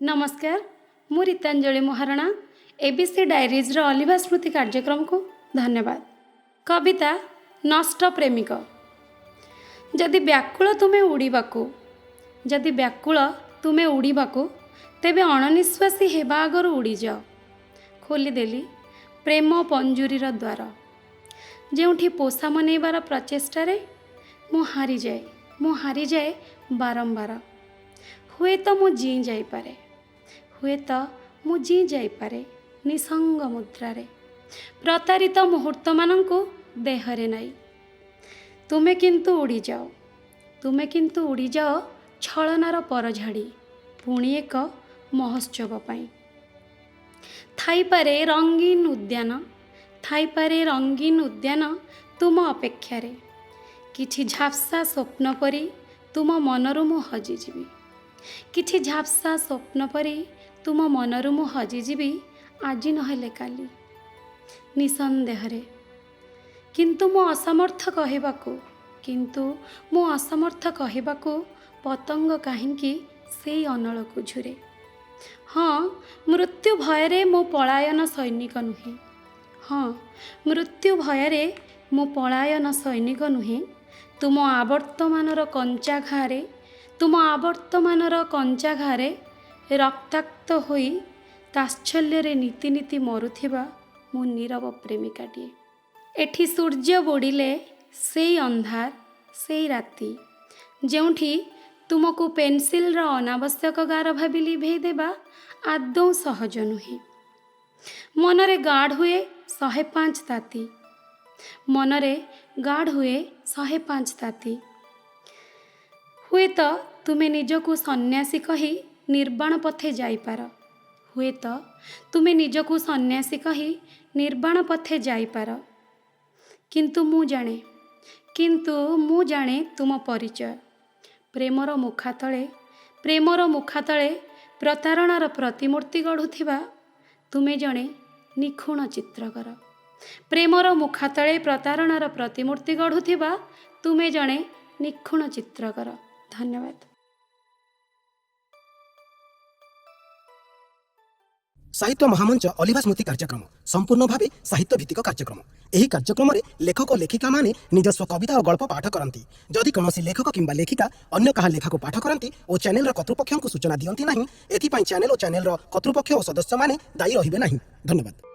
नमस्कार मु Ritanjali Maharana ABC diaries रो अलिभा स्मृति कार्यक्रम को धन्यवाद। कविता नष्ट प्रेमिक। जदि व्याकुल तुमे उड़ीबाकू जदि व्याकुल तुमे उड़ीबाकू तेबे अणनिश्वासी हेबा आगरू उड़ी जाओ। खोलीदेली प्रेम पंजुरीर द्वार जेउठी पोषा मनैबार प्रचेष्टारे मु हारी जाए बारंबार। हुए तो मु जी जाइपारे निसंग मुद्रारे प्रतारित मुहूर्त मानंकु देहरे नाई। तुमे किंतु उड़ी जाओ छलनार परझाड़ी पुणी एक महोत्सव पाई। थाईपारे रंगीन उद्यान तुम अपेक्षारे किछि झाप्सा स्वप्न परी तुम मनरु मु हजिजिबी। किछि झाप्सा स्वप्न परी तुम मनरु मु हजिजिबी आजि नहेले काली निसंदेहरे। किंतु मु असमर्थ कहिबाकू पतंग काहिंकी सेई अनलकु झुरे। हाँ मृत्यु भयरे मु पलायन सैनिक नुहे तुम आवर्तमानर कंचा घारे रक्ताक्त होई ताच्छल्य नीति नीति मरुथिबा मु नीरव प्रेमिकाटिए। एठी सूर्य बुड़िले सेई अंधार सेई राति जेउठी तुमको पेन्सिल अनावश्यक गार भाबी लिभेई देबा आदौ सहज नुहे। मनरे गाढ़ हुए 105 ताती हुए तो तुमे निजकू सन्यासी कही निर्वाण पथे जाइपार। किंतु मु जाने तुम परिचय प्रेमर मुखातले प्रतारणार प्रतिमूर्ति गढ़ुथिबा तुमे जणे निखुण चित्रकर। प्रेमर मुखातले प्रतारणार प्रतिमूर्ति गढ़ुथिबा तुमे जणे निखुण चित्रकर। धन्यवाद। साहित्य महामंच अलिभा स्मृति कार्यक्रम संपूर्ण भाव साहित्य भित्तिक कार्यक्रम। एही कार्यक्रम रे लेखक लेखिका माने निजस्व कविता और गल्प पाठ करती। जदि कौनसी लेखक किंबा लेखिका अन्य कहा लेखा को पाठ करती और चैनल कर्तृपक्ष को सूचना दियंती नहीं एथिपाई चैनल और चैनल कर्तृपक्ष और सदस्य माने दायी रहिबे नहीं। धन्यवाद।